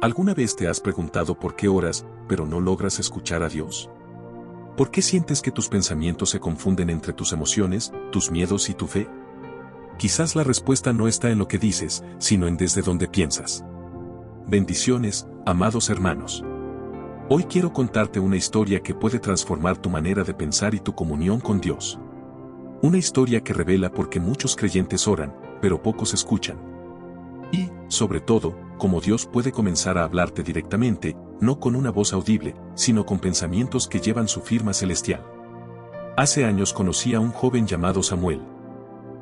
¿Alguna vez te has preguntado por qué oras, pero no logras escuchar a Dios? ¿Por qué sientes que tus pensamientos se confunden entre tus emociones, tus miedos y tu fe? Quizás la respuesta no está en lo que dices, sino en desde donde piensas. Bendiciones, amados hermanos. Hoy quiero contarte una historia que puede transformar tu manera de pensar y tu comunión con Dios. Una historia que revela por qué muchos creyentes oran, pero pocos escuchan. Y, sobre todo, cómo Dios puede comenzar a hablarte directamente, no con una voz audible, sino con pensamientos que llevan su firma celestial. Hace años conocí a un joven llamado Samuel.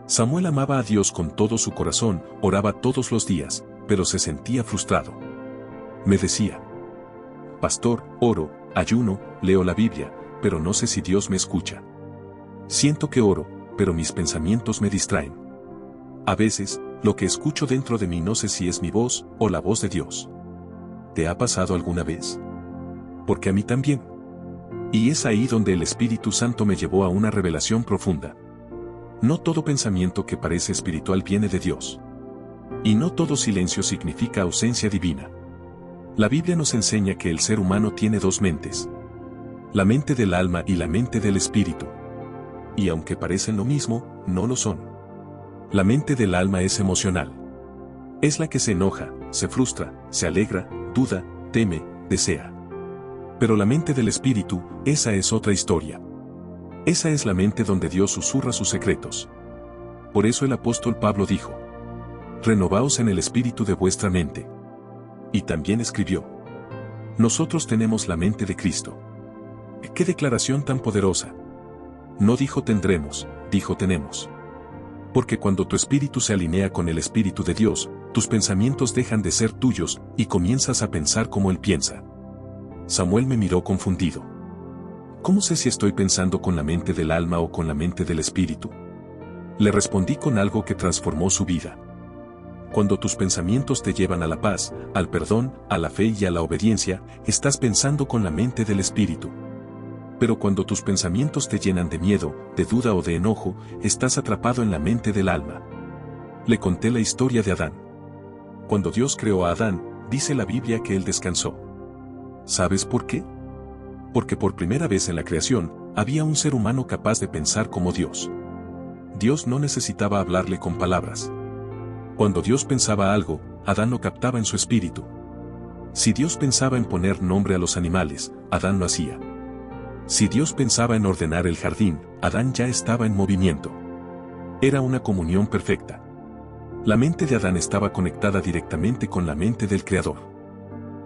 Samuel amaba a Dios con todo su corazón, oraba todos los días, pero se sentía frustrado. Me decía: pastor, oro, ayuno, leo la Biblia, pero no sé si Dios me escucha. Siento que oro, pero mis pensamientos me distraen. A veces, lo que escucho dentro de mí no sé si es mi voz o la voz de Dios. ¿Te ha pasado alguna vez? Porque a mí también. Y es ahí donde el Espíritu Santo me llevó a una revelación profunda. No todo pensamiento que parece espiritual viene de Dios. Y no todo silencio significa ausencia divina. La Biblia nos enseña que el ser humano tiene dos mentes: la mente del alma y la mente del espíritu. Y aunque parecen lo mismo, no lo son. La mente del alma es emocional. Es la que se enoja, se frustra, se alegra, duda, teme, desea. Pero la mente del espíritu, esa es otra historia. Esa es la mente donde Dios susurra sus secretos. Por eso el apóstol Pablo dijo: renovaos en el espíritu de vuestra mente. Y también escribió: nosotros tenemos la mente de Cristo. ¡Qué declaración tan poderosa! No dijo tendremos, dijo tenemos. Porque cuando tu espíritu se alinea con el espíritu de Dios, tus pensamientos dejan de ser tuyos y comienzas a pensar como Él piensa. Samuel me miró confundido. ¿Cómo sé si estoy pensando con la mente del alma o con la mente del espíritu? Le respondí con algo que transformó su vida. Cuando tus pensamientos te llevan a la paz, al perdón, a la fe y a la obediencia, estás pensando con la mente del espíritu. Pero cuando tus pensamientos te llenan de miedo, de duda o de enojo, estás atrapado en la mente del alma. Le conté la historia de Adán. Cuando Dios creó a Adán, dice la Biblia que él descansó. ¿Sabes por qué? Porque por primera vez en la creación, había un ser humano capaz de pensar como Dios. Dios no necesitaba hablarle con palabras. Cuando Dios pensaba algo, Adán lo captaba en su espíritu. Si Dios pensaba en poner nombre a los animales, Adán lo hacía. Si Dios pensaba en ordenar el jardín, Adán ya estaba en movimiento. Era una comunión perfecta. La mente de Adán estaba conectada directamente con la mente del Creador.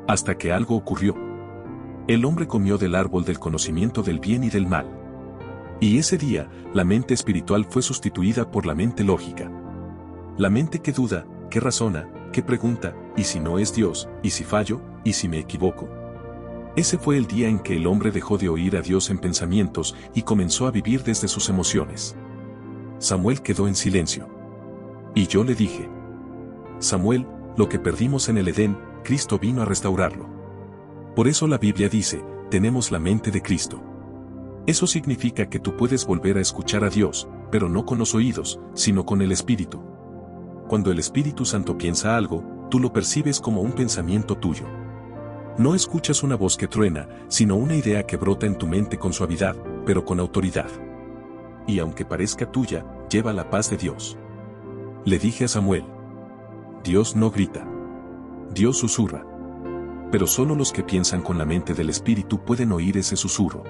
Hasta que algo ocurrió. El hombre comió del árbol del conocimiento del bien y del mal. Y ese día, la mente espiritual fue sustituida por la mente lógica. La mente que duda, que razona, que pregunta: ¿y si no es Dios? ¿Y si fallo? ¿Y si me equivoco? Ese fue el día en que el hombre dejó de oír a Dios en pensamientos y comenzó a vivir desde sus emociones. Samuel quedó en silencio. Y yo le dije: Samuel, lo que perdimos en el Edén, Cristo vino a restaurarlo. Por eso la Biblia dice: tenemos la mente de Cristo. Eso significa que tú puedes volver a escuchar a Dios, pero no con los oídos, sino con el Espíritu. Cuando el Espíritu Santo piensa algo, tú lo percibes como un pensamiento tuyo. No escuchas una voz que truena, sino una idea que brota en tu mente con suavidad, pero con autoridad. Y aunque parezca tuya, lleva la paz de Dios. Le dije a Samuel: Dios no grita. Dios susurra. Pero solo los que piensan con la mente del Espíritu pueden oír ese susurro.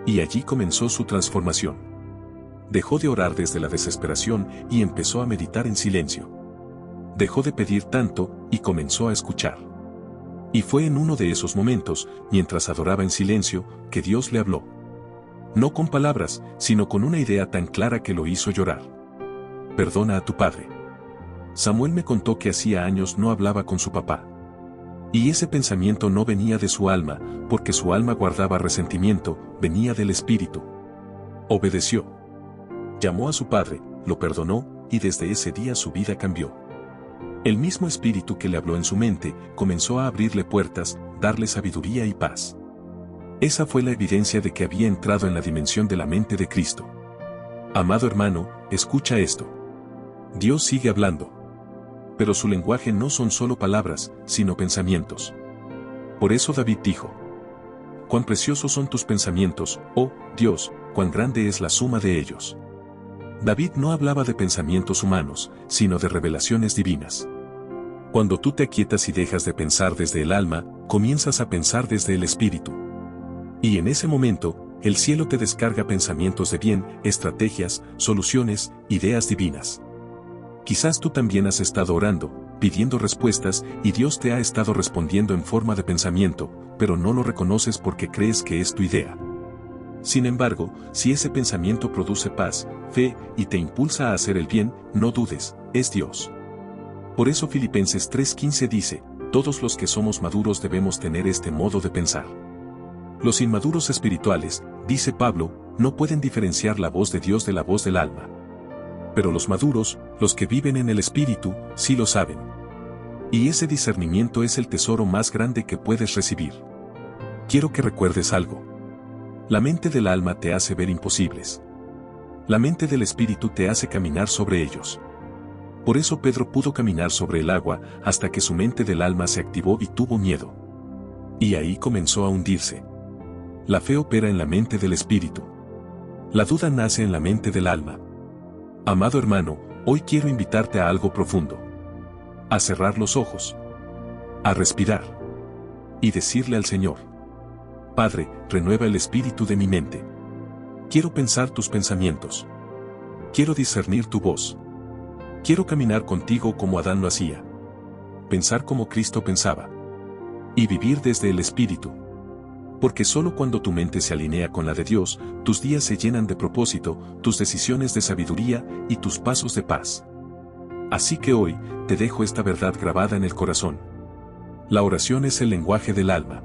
Y allí comenzó su transformación. Dejó de orar desde la desesperación y empezó a meditar en silencio. Dejó de pedir tanto y comenzó a escuchar. Y fue en uno de esos momentos, mientras adoraba en silencio, que Dios le habló. No con palabras, sino con una idea tan clara que lo hizo llorar. Perdona a tu padre. Samuel me contó que hacía años no hablaba con su papá. Y ese pensamiento no venía de su alma, porque su alma guardaba resentimiento, venía del espíritu. Obedeció. Llamó a su padre, lo perdonó, y desde ese día su vida cambió. El mismo espíritu que le habló en su mente, comenzó a abrirle puertas, darle sabiduría y paz. Esa fue la evidencia de que había entrado en la dimensión de la mente de Cristo. Amado hermano, escucha esto. Dios sigue hablando. Pero su lenguaje no son solo palabras, sino pensamientos. Por eso David dijo: «Cuán preciosos son tus pensamientos, oh Dios, cuán grande es la suma de ellos». David no hablaba de pensamientos humanos, sino de revelaciones divinas. Cuando tú te aquietas y dejas de pensar desde el alma, comienzas a pensar desde el espíritu. Y en ese momento, el cielo te descarga pensamientos de bien, estrategias, soluciones, ideas divinas. Quizás tú también has estado orando, pidiendo respuestas, y Dios te ha estado respondiendo en forma de pensamiento, pero no lo reconoces porque crees que es tu idea. Sin embargo, si ese pensamiento produce paz, fe, y te impulsa a hacer el bien, no dudes, es Dios. Por eso Filipenses 3:15 dice: todos los que somos maduros debemos tener este modo de pensar. Los inmaduros espirituales, dice Pablo, no pueden diferenciar la voz de Dios de la voz del alma. Pero los maduros, los que viven en el espíritu, sí lo saben. Y ese discernimiento es el tesoro más grande que puedes recibir. Quiero que recuerdes algo. La mente del alma te hace ver imposibles. La mente del espíritu te hace caminar sobre ellos. Por eso Pedro pudo caminar sobre el agua hasta que su mente del alma se activó y tuvo miedo. Y ahí comenzó a hundirse. La fe opera en la mente del espíritu. La duda nace en la mente del alma. Amado hermano, hoy quiero invitarte a algo profundo. A cerrar los ojos. A respirar. Y decirle al Señor: Padre, renueva el espíritu de mi mente. Quiero pensar tus pensamientos. Quiero discernir tu voz. Quiero caminar contigo como Adán lo hacía. Pensar como Cristo pensaba. Y vivir desde el espíritu. Porque solo cuando tu mente se alinea con la de Dios, tus días se llenan de propósito, tus decisiones de sabiduría y tus pasos de paz. Así que hoy, te dejo esta verdad grabada en el corazón. La oración es el lenguaje del alma.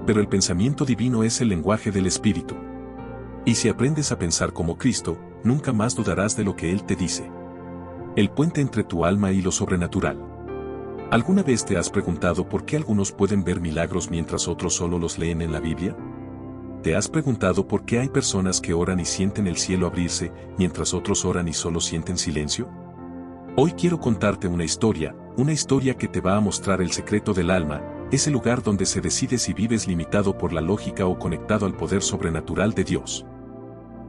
Pero el pensamiento divino es el lenguaje del espíritu. Y si aprendes a pensar como Cristo, nunca más dudarás de lo que Él te dice. El puente entre tu alma y lo sobrenatural. ¿Alguna vez te has preguntado por qué algunos pueden ver milagros mientras otros solo los leen en la Biblia? ¿Te has preguntado por qué hay personas que oran y sienten el cielo abrirse, mientras otros oran y solo sienten silencio? Hoy quiero contarte una historia que te va a mostrar el secreto del alma, ese lugar donde se decide si vives limitado por la lógica o conectado al poder sobrenatural de Dios.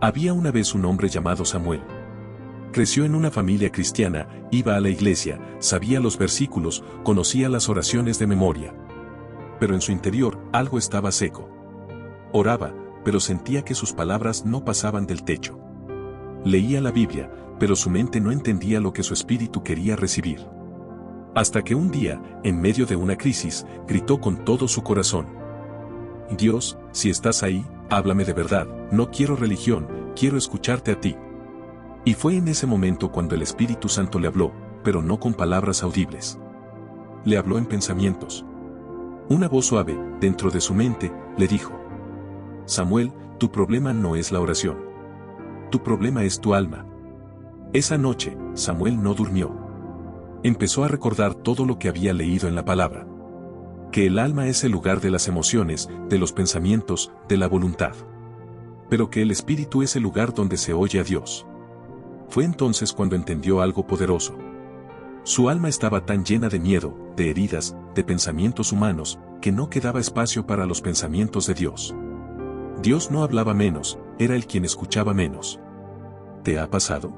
Había una vez un hombre llamado Samuel. Creció en una familia cristiana, iba a la iglesia, sabía los versículos, conocía las oraciones de memoria. Pero en su interior, algo estaba seco. Oraba, pero sentía que sus palabras no pasaban del techo. Leía la Biblia, pero su mente no entendía lo que su espíritu quería recibir. Hasta que un día, en medio de una crisis, gritó con todo su corazón: Dios, si estás ahí, háblame de verdad, no quiero religión, quiero escucharte a ti. Y fue en ese momento cuando el Espíritu Santo le habló, pero no con palabras audibles. Le habló en pensamientos. Una voz suave, dentro de su mente, le dijo: Samuel, tu problema no es la oración. Tu problema es tu alma. Esa noche, Samuel no durmió. Empezó a recordar todo lo que había leído en la palabra. Que el alma es el lugar de las emociones, de los pensamientos, de la voluntad. Pero que el espíritu es el lugar donde se oye a Dios. Fue entonces cuando entendió algo poderoso. Su alma estaba tan llena de miedo, de heridas, de pensamientos humanos, que no quedaba espacio para los pensamientos de Dios. Dios no hablaba menos, era Él quien escuchaba menos. ¿Te ha pasado?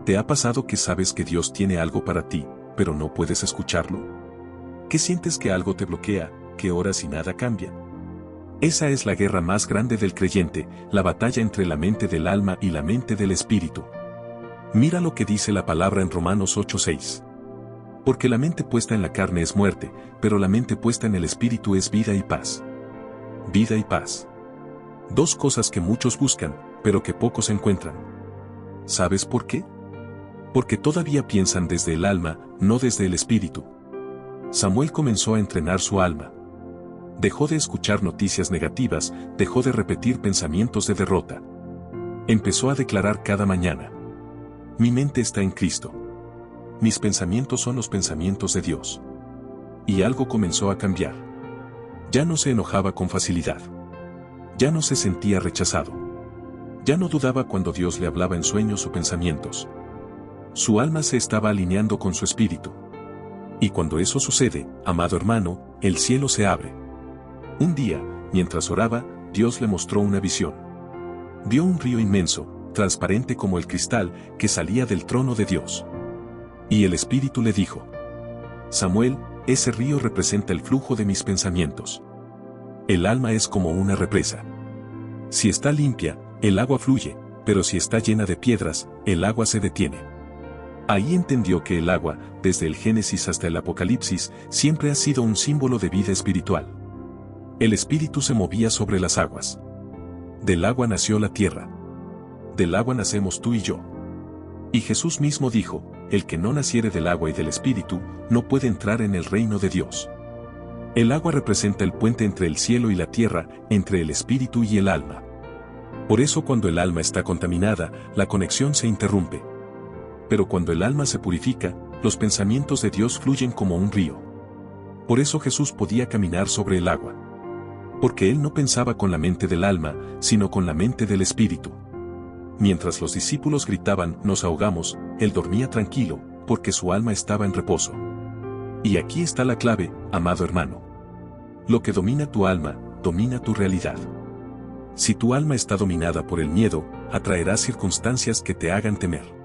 ¿Te ha pasado que sabes que Dios tiene algo para ti, pero no puedes escucharlo? ¿Que sientes que algo te bloquea, que oras y nada cambia? Esa es la guerra más grande del creyente, la batalla entre la mente del alma y la mente del espíritu. Mira lo que dice la palabra en Romanos 8:6. Porque la mente puesta en la carne es muerte, pero la mente puesta en el espíritu es vida y paz. Vida y paz. Dos cosas que muchos buscan, pero que pocos encuentran. ¿Sabes por qué? Porque todavía piensan desde el alma, no desde el espíritu. Samuel comenzó a entrenar su alma. Dejó de escuchar noticias negativas, dejó de repetir pensamientos de derrota. Empezó a declarar cada mañana: mi mente está en Cristo. Mis pensamientos son los pensamientos de Dios. Y algo comenzó a cambiar. Ya no se enojaba con facilidad. Ya no se sentía rechazado. Ya no dudaba cuando Dios le hablaba en sueños o pensamientos. Su alma se estaba alineando con su espíritu. Y cuando eso sucede, amado hermano, el cielo se abre. Un día, mientras oraba, Dios le mostró una visión. Vio un río inmenso, transparente como el cristal, que salía del trono de Dios. Y el Espíritu le dijo: Samuel, ese río representa el flujo de mis pensamientos. El alma es como una represa. Si está limpia, el agua fluye, pero si está llena de piedras, el agua se detiene. Ahí entendió que el agua, desde el Génesis hasta el Apocalipsis, siempre ha sido un símbolo de vida espiritual. El Espíritu se movía sobre las aguas. Del agua nació la tierra. Del agua nacemos tú y yo. Y Jesús mismo dijo: el que no naciere del agua y del Espíritu, no puede entrar en el reino de Dios. El agua representa el puente entre el cielo y la tierra, entre el Espíritu y el alma. Por eso cuando el alma está contaminada, la conexión se interrumpe. Pero cuando el alma se purifica, los pensamientos de Dios fluyen como un río. Por eso Jesús podía caminar sobre el agua. Porque él no pensaba con la mente del alma, sino con la mente del Espíritu. Mientras los discípulos gritaban: nos ahogamos, él dormía tranquilo, porque su alma estaba en reposo. Y aquí está la clave, amado hermano. Lo que domina tu alma, domina tu realidad. Si tu alma está dominada por el miedo, atraerás circunstancias que te hagan temer.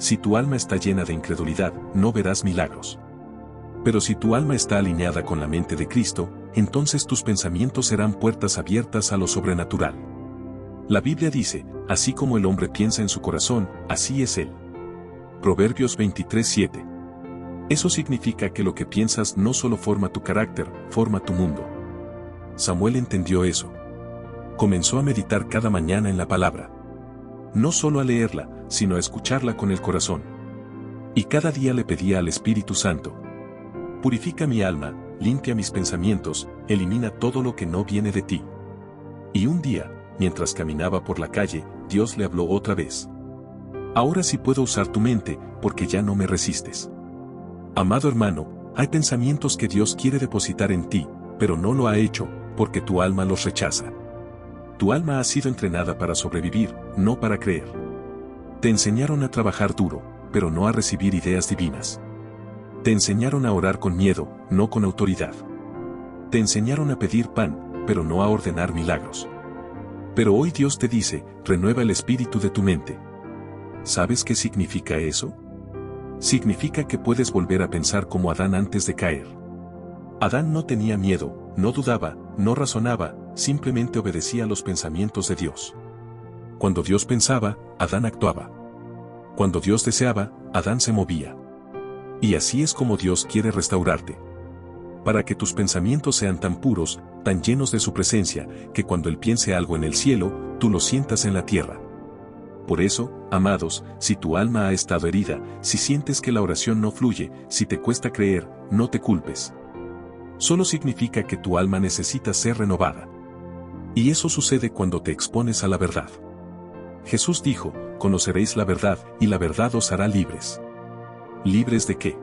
Si tu alma está llena de incredulidad, no verás milagros. Pero si tu alma está alineada con la mente de Cristo, entonces tus pensamientos serán puertas abiertas a lo sobrenatural. La Biblia dice: así como el hombre piensa en su corazón, así es él. Proverbios 23:7. Eso significa que lo que piensas no solo forma tu carácter, forma tu mundo. Samuel entendió eso. Comenzó a meditar cada mañana en la palabra. No solo a leerla, sino a escucharla con el corazón. Y cada día le pedía al Espíritu Santo: purifica mi alma, limpia mis pensamientos, elimina todo lo que no viene de ti. Y un día, mientras caminaba por la calle, Dios le habló otra vez: ahora sí puedo usar tu mente, porque ya no me resistes. Amado hermano, hay pensamientos que Dios quiere depositar en ti, pero no lo ha hecho, porque tu alma los rechaza. Tu alma ha sido entrenada para sobrevivir, no para creer. Te enseñaron a trabajar duro, pero no a recibir ideas divinas. Te enseñaron a orar con miedo, no con autoridad. Te enseñaron a pedir pan, pero no a ordenar milagros. Pero hoy Dios te dice: renueva el espíritu de tu mente. ¿Sabes qué significa eso? Significa que puedes volver a pensar como Adán antes de caer. Adán no tenía miedo, no dudaba, no razonaba, simplemente obedecía a los pensamientos de Dios. Cuando Dios pensaba, Adán actuaba. Cuando Dios deseaba, Adán se movía. Y así es como Dios quiere restaurarte. Para que tus pensamientos sean tan puros, tan llenos de su presencia, que cuando Él piense algo en el cielo, tú lo sientas en la tierra. Por eso, amados, si tu alma ha estado herida, si sientes que la oración no fluye, si te cuesta creer, no te culpes. Solo significa que tu alma necesita ser renovada. Y eso sucede cuando te expones a la verdad. Jesús dijo: conoceréis la verdad, y la verdad os hará libres. ¿Libres de qué?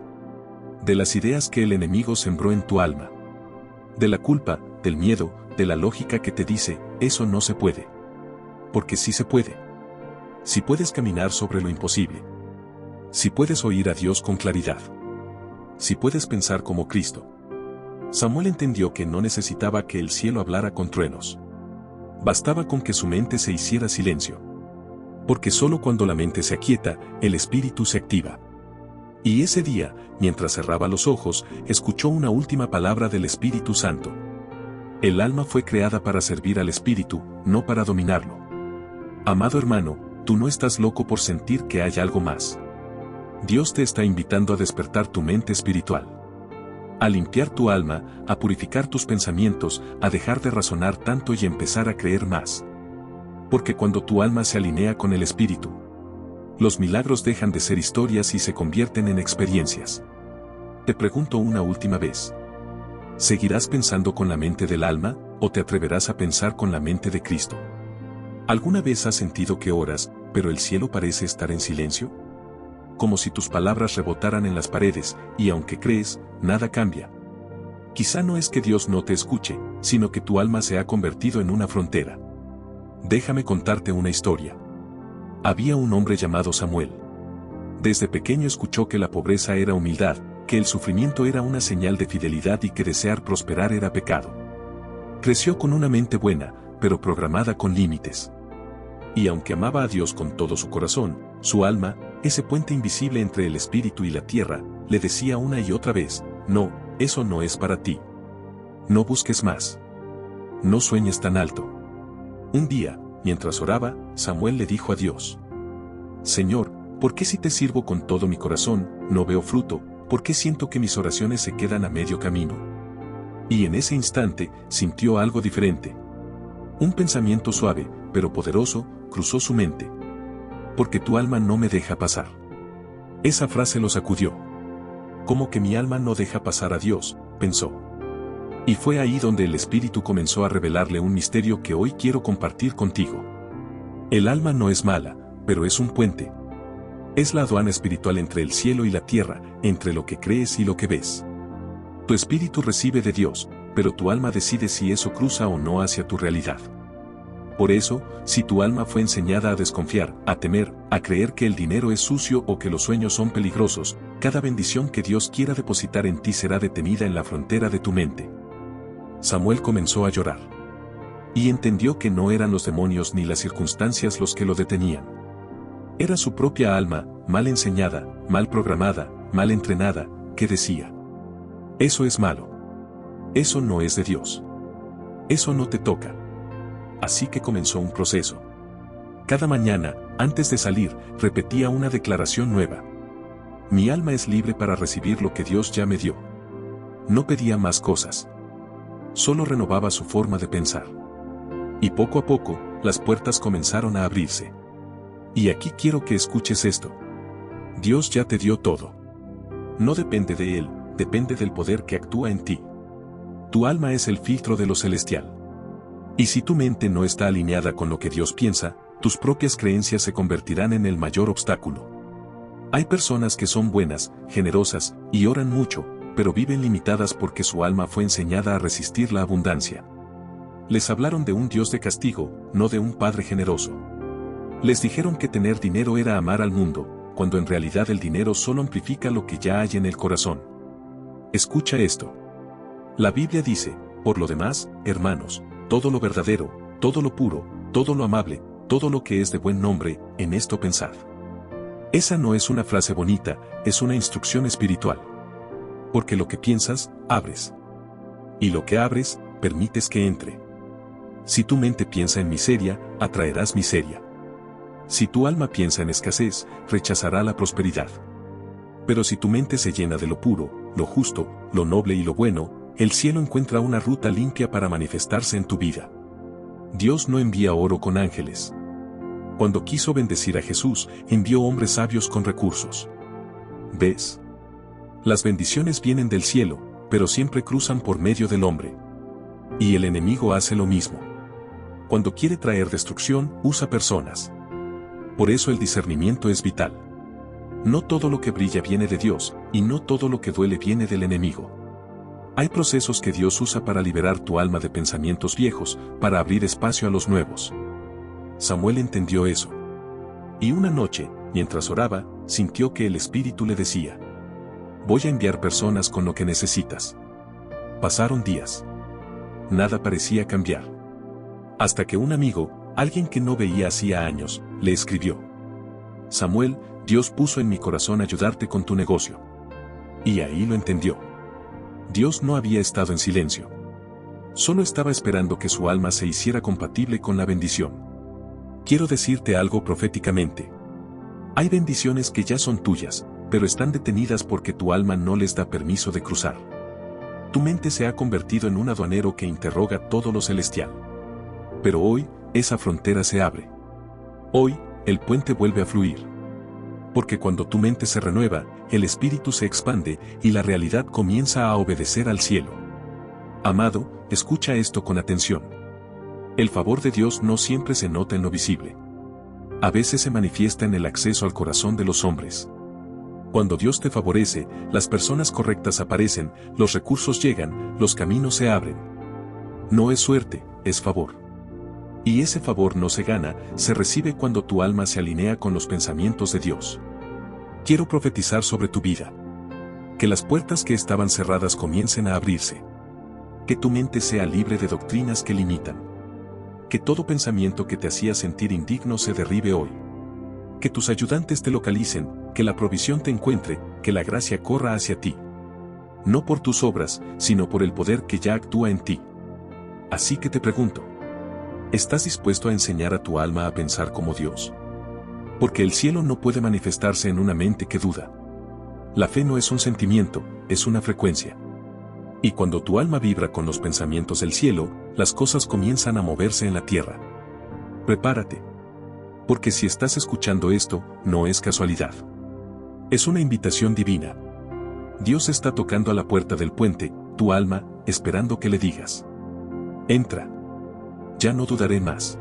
De las ideas que el enemigo sembró en tu alma. De la culpa, del miedo, de la lógica que te dice: eso no se puede. Porque sí se puede. Si puedes caminar sobre lo imposible. Si puedes oír a Dios con claridad. Si puedes pensar como Cristo. Samuel entendió que no necesitaba que el cielo hablara con truenos. Bastaba con que su mente se hiciera silencio. Porque solo cuando la mente se aquieta, el espíritu se activa. Y ese día, mientras cerraba los ojos, escuchó una última palabra del Espíritu Santo. El alma fue creada para servir al espíritu, no para dominarlo. Amado hermano, tú no estás loco por sentir que hay algo más. Dios te está invitando a despertar tu mente espiritual. A limpiar tu alma, a purificar tus pensamientos, a dejar de razonar tanto y empezar a creer más. Porque cuando tu alma se alinea con el espíritu, los milagros dejan de ser historias y se convierten en experiencias. Te pregunto una última vez: ¿seguirás pensando con la mente del alma, o te atreverás a pensar con la mente de Cristo? ¿Alguna vez has sentido que oras, pero el cielo parece estar en silencio? Como si tus palabras rebotaran en las paredes, y aunque crees, nada cambia. Quizá no es que Dios no te escuche, sino que tu alma se ha convertido en una frontera. Déjame contarte una historia. Había un hombre llamado Samuel. Desde pequeño escuchó que la pobreza era humildad, que el sufrimiento era una señal de fidelidad y que desear prosperar era pecado. Creció con una mente buena, pero programada con límites. Y aunque amaba a Dios con todo su corazón, su alma, ese puente invisible entre el espíritu y la tierra, le decía una y otra vez: no, eso no es para ti. No busques más. No sueñes tan alto. Un día, mientras oraba, Samuel le dijo a Dios: Señor, ¿por qué si te sirvo con todo mi corazón, no veo fruto? ¿Por qué siento que mis oraciones se quedan a medio camino? Y en ese instante, sintió algo diferente. Un pensamiento suave, pero poderoso, cruzó su mente. Porque tu alma no me deja pasar. Esa frase lo sacudió. ¿Cómo que mi alma no deja pasar a Dios?, pensó. Y fue ahí donde el Espíritu comenzó a revelarle un misterio que hoy quiero compartir contigo. El alma no es mala, pero es un puente. Es la aduana espiritual entre el cielo y la tierra, entre lo que crees y lo que ves. Tu espíritu recibe de Dios, pero tu alma decide si eso cruza o no hacia tu realidad. Por eso, si tu alma fue enseñada a desconfiar, a temer, a creer que el dinero es sucio o que los sueños son peligrosos, cada bendición que Dios quiera depositar en ti será detenida en la frontera de tu mente. Samuel comenzó a llorar. Y entendió que no eran los demonios ni las circunstancias los que lo detenían. Era su propia alma, mal enseñada, mal programada, mal entrenada, que decía: eso es malo. Eso no es de Dios. Eso no te toca. Así que comenzó un proceso. Cada mañana, antes de salir, repetía una declaración nueva. Mi alma es libre para recibir lo que Dios ya me dio. No pedía más cosas. Solo renovaba su forma de pensar. Y poco a poco, las puertas comenzaron a abrirse. Y aquí quiero que escuches esto. Dios ya te dio todo. No depende de Él, depende del poder que actúa en ti. Tu alma es el filtro de lo celestial. Y si tu mente no está alineada con lo que Dios piensa, tus propias creencias se convertirán en el mayor obstáculo. Hay personas que son buenas, generosas, y oran mucho, pero viven limitadas porque su alma fue enseñada a resistir la abundancia. Les hablaron de un Dios de castigo, no de un Padre generoso. Les dijeron que tener dinero era amar al mundo, cuando en realidad el dinero solo amplifica lo que ya hay en el corazón. Escucha esto. La Biblia dice: por lo demás, hermanos, todo lo verdadero, todo lo puro, todo lo amable, todo lo que es de buen nombre, en esto pensad. Esa no es una frase bonita, es una instrucción espiritual. Porque lo que piensas, abres. Y lo que abres, permites que entre. Si tu mente piensa en miseria, atraerás miseria. Si tu alma piensa en escasez, rechazará la prosperidad. Pero si tu mente se llena de lo puro, lo justo, lo noble y lo bueno, el cielo encuentra una ruta limpia para manifestarse en tu vida. Dios no envía oro con ángeles. Cuando quiso bendecir a Jesús, envió hombres sabios con recursos. ¿Ves? Las bendiciones vienen del cielo, pero siempre cruzan por medio del hombre. Y el enemigo hace lo mismo. Cuando quiere traer destrucción, usa personas. Por eso el discernimiento es vital. No todo lo que brilla viene de Dios, y no todo lo que duele viene del enemigo. Hay procesos que Dios usa para liberar tu alma de pensamientos viejos, para abrir espacio a los nuevos. Samuel entendió eso. Y una noche, mientras oraba, sintió que el Espíritu le decía: voy a enviar personas con lo que necesitas. Pasaron días. Nada parecía cambiar. Hasta que un amigo, alguien que no veía hacía años, le escribió: Samuel, Dios puso en mi corazón ayudarte con tu negocio. Y ahí lo entendió. Dios no había estado en silencio. Solo estaba esperando que su alma se hiciera compatible con la bendición. Quiero decirte algo proféticamente. Hay bendiciones que ya son tuyas, pero están detenidas porque tu alma no les da permiso de cruzar. Tu mente se ha convertido en un aduanero que interroga todo lo celestial. Pero hoy, esa frontera se abre. Hoy, el puente vuelve a fluir. Porque cuando tu mente se renueva, el espíritu se expande y la realidad comienza a obedecer al cielo. Amado, escucha esto con atención. El favor de Dios no siempre se nota en lo visible. A veces se manifiesta en el acceso al corazón de los hombres. Cuando Dios te favorece, las personas correctas aparecen, los recursos llegan, los caminos se abren. No es suerte, es favor. Y ese favor no se gana, se recibe cuando tu alma se alinea con los pensamientos de Dios. Quiero profetizar sobre tu vida. Que las puertas que estaban cerradas comiencen a abrirse. Que tu mente sea libre de doctrinas que limitan. Que todo pensamiento que te hacía sentir indigno se derribe hoy. Que tus ayudantes te localicen, que la provisión te encuentre, que la gracia corra hacia ti. No por tus obras, sino por el poder que ya actúa en ti. Así que te pregunto, ¿estás dispuesto a enseñar a tu alma a pensar como Dios? Porque el cielo no puede manifestarse en una mente que duda. La fe no es un sentimiento, es una frecuencia. Y cuando tu alma vibra con los pensamientos del cielo, las cosas comienzan a moverse en la tierra. Prepárate. Porque si estás escuchando esto, no es casualidad. Es una invitación divina. Dios está tocando a la puerta del puente, tu alma, esperando que le digas: entra. Ya no dudaré más.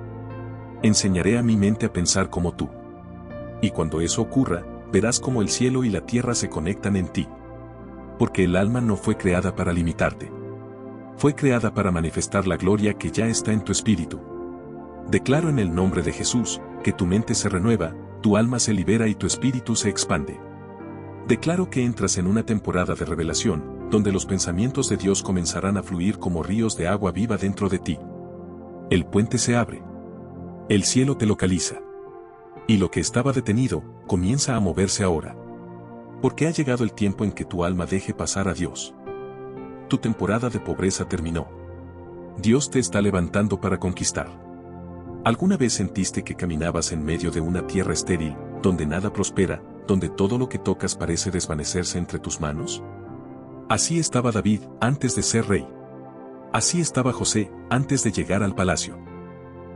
Enseñaré a mi mente a pensar como tú. Y cuando eso ocurra, verás cómo el cielo y la tierra se conectan en ti. Porque el alma no fue creada para limitarte. Fue creada para manifestar la gloria que ya está en tu espíritu. Declaro en el nombre de Jesús, que tu mente se renueva, tu alma se libera y tu espíritu se expande. Declaro que entras en una temporada de revelación, donde los pensamientos de Dios comenzarán a fluir como ríos de agua viva dentro de ti. El puente se abre. El cielo te localiza. Y lo que estaba detenido, comienza a moverse ahora. Porque ha llegado el tiempo en que tu alma deje pasar a Dios. Tu temporada de pobreza terminó. Dios te está levantando para conquistar. ¿Alguna vez sentiste que caminabas en medio de una tierra estéril, donde nada prospera, donde todo lo que tocas parece desvanecerse entre tus manos? Así estaba David antes de ser rey. Así estaba José antes de llegar al palacio.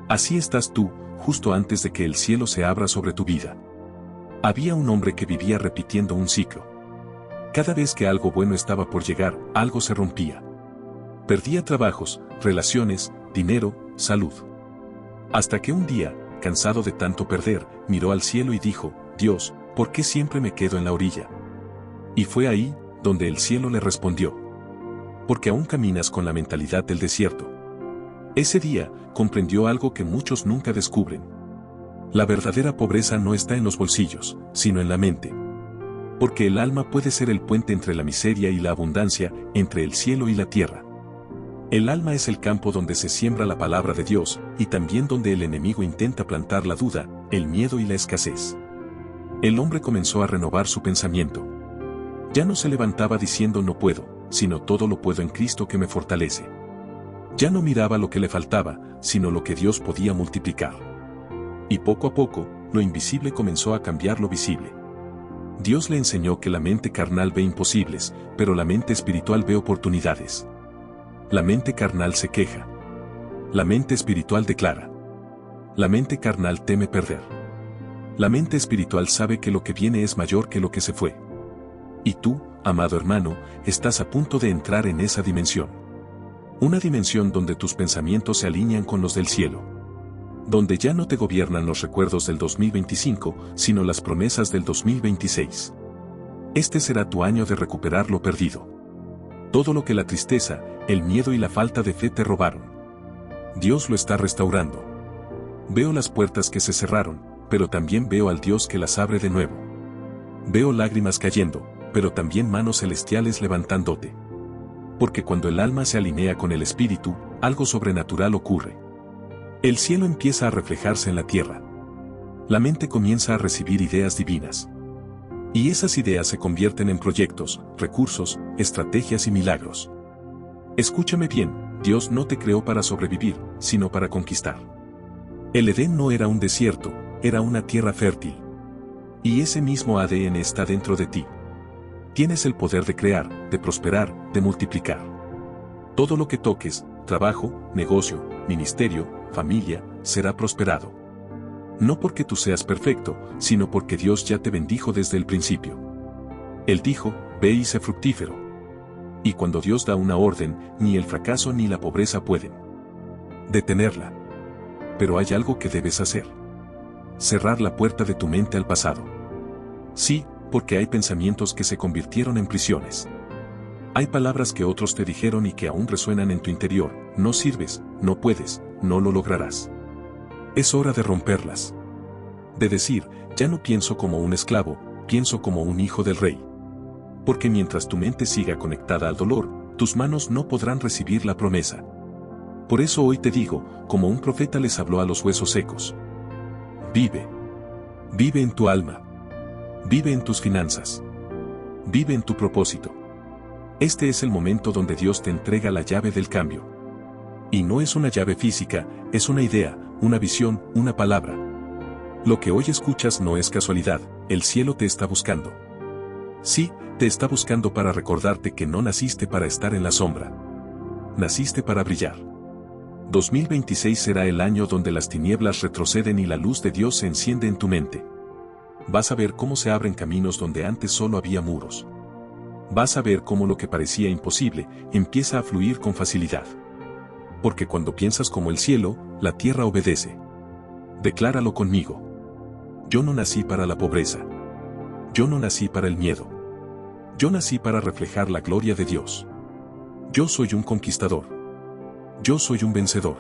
Así estás tú, justo antes de que el cielo se abra sobre tu vida. Había un hombre que vivía repitiendo un ciclo. Cada vez que algo bueno estaba por llegar, algo se rompía. Perdía trabajos, relaciones, dinero, salud. Hasta que un día, cansado de tanto perder, miró al cielo y dijo: Dios, ¿por qué siempre me quedo en la orilla? Y fue ahí, donde el cielo le respondió: porque aún caminas con la mentalidad del desierto. Ese día, comprendió algo que muchos nunca descubren. La verdadera pobreza no está en los bolsillos, sino en la mente. Porque el alma puede ser el puente entre la miseria y la abundancia, entre el cielo y la tierra. El alma es el campo donde se siembra la palabra de Dios, y también donde el enemigo intenta plantar la duda, el miedo y la escasez. El hombre comenzó a renovar su pensamiento. Ya no se levantaba diciendo no puedo, sino todo lo puedo en Cristo que me fortalece. Ya no miraba lo que le faltaba, sino lo que Dios podía multiplicar. Y poco a poco, lo invisible comenzó a cambiar lo visible. Dios le enseñó que la mente carnal ve imposibles, pero la mente espiritual ve oportunidades. La mente carnal se queja. La mente espiritual declara. La mente carnal teme perder. La mente espiritual sabe que lo que viene es mayor que lo que se fue. Y tú, amado hermano, estás a punto de entrar en esa dimensión. Una dimensión donde tus pensamientos se alinean con los del cielo. Donde ya no te gobiernan los recuerdos del 2025, sino las promesas del 2026. Este será tu año de recuperar lo perdido. Todo lo que la tristeza, el miedo y la falta de fe te robaron. Dios lo está restaurando. Veo las puertas que se cerraron, pero también veo al Dios que las abre de nuevo. Veo lágrimas cayendo, pero también manos celestiales levantándote. Porque cuando el alma se alinea con el espíritu, algo sobrenatural ocurre. El cielo empieza a reflejarse en la tierra. La mente comienza a recibir ideas divinas. Y esas ideas se convierten en proyectos, recursos, estrategias y milagros. Escúchame bien, Dios no te creó para sobrevivir, sino para conquistar. El Edén no era un desierto, era una tierra fértil. Y ese mismo ADN está dentro de ti. Tienes el poder de crear, de prosperar, de multiplicar. Todo lo que toques, trabajo, negocio, ministerio, familia, será prosperado. No porque tú seas perfecto, sino porque Dios ya te bendijo desde el principio. Él dijo: ve y sé fructífero. Y cuando Dios da una orden, ni el fracaso ni la pobreza pueden detenerla. Pero hay algo que debes hacer. Cerrar la puerta de tu mente al pasado. Sí, porque hay pensamientos que se convirtieron en prisiones. Hay palabras que otros te dijeron y que aún resuenan en tu interior: no sirves, no puedes, no lo lograrás. Es hora de romperlas. De decir: ya no pienso como un esclavo, pienso como un hijo del rey. Porque mientras tu mente siga conectada al dolor, tus manos no podrán recibir la promesa. Por eso hoy te digo, como un profeta les habló a los huesos secos. Vive. Vive en tu alma. Vive en tus finanzas. Vive en tu propósito. Este es el momento donde Dios te entrega la llave del cambio. Y no es una llave física, es una idea, una visión, una palabra. Lo que hoy escuchas no es casualidad, el cielo te está buscando. Sí, te está buscando para recordarte que no naciste para estar en la sombra. Naciste para brillar. 2026 será el año donde las tinieblas retroceden y la luz de Dios se enciende en tu mente. Vas a ver cómo se abren caminos donde antes solo había muros. Vas a ver cómo lo que parecía imposible empieza a fluir con facilidad. Porque cuando piensas como el cielo, la tierra obedece. Decláralo conmigo. Yo no nací para la pobreza. Yo no nací para el miedo. Yo nací para reflejar la gloria de Dios. Yo soy un conquistador. Yo soy un vencedor.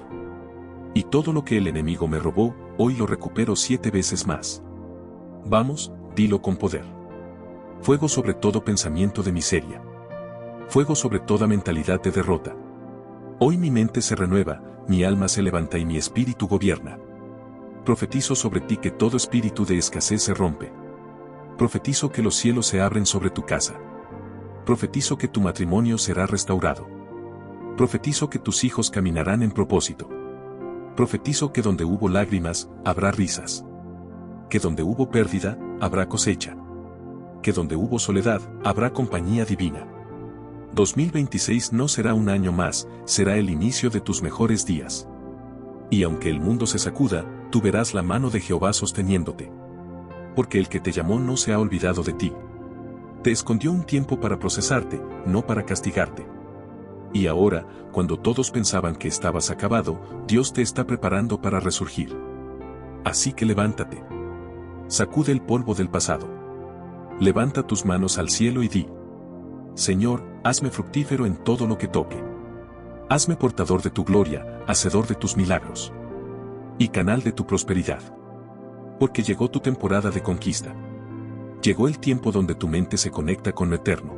Y todo lo que el enemigo me robó, hoy lo recupero 7 veces más. Vamos, dilo con poder. Fuego sobre todo pensamiento de miseria. Fuego sobre toda mentalidad de derrota. Hoy mi mente se renueva, mi alma se levanta y mi espíritu gobierna. Profetizo sobre ti que todo espíritu de escasez se rompe. Profetizo que los cielos se abren sobre tu casa. Profetizo que tu matrimonio será restaurado. Profetizo que tus hijos caminarán en propósito. Profetizo que donde hubo lágrimas, habrá risas. Que donde hubo pérdida, habrá cosecha. Que donde hubo soledad, habrá compañía divina. 2026 no será un año más, será el inicio de tus mejores días. Y aunque el mundo se sacuda, tú verás la mano de Jehová sosteniéndote. Porque el que te llamó no se ha olvidado de ti. Te escondió un tiempo para procesarte, no para castigarte. Y ahora, cuando todos pensaban que estabas acabado, Dios te está preparando para resurgir. Así que levántate. Sacude el polvo del pasado. Levanta tus manos al cielo y di: Señor, hazme fructífero en todo lo que toque. Hazme portador de tu gloria, hacedor de tus milagros. Y canal de tu prosperidad. Porque llegó tu temporada de conquista. Llegó el tiempo donde tu mente se conecta con lo eterno.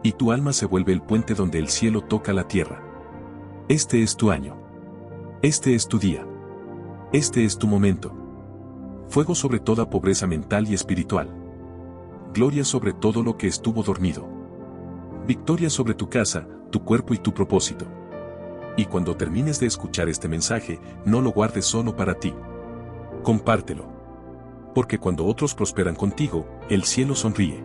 Y tu alma se vuelve el puente donde el cielo toca la tierra. Este es tu año. Este es tu día. Este es tu momento. Fuego sobre toda pobreza mental y espiritual. Gloria sobre todo lo que estuvo dormido. Victoria sobre tu casa, tu cuerpo y tu propósito. Y cuando termines de escuchar este mensaje, no lo guardes solo para ti. Compártelo. Porque cuando otros prosperan contigo, el cielo sonríe.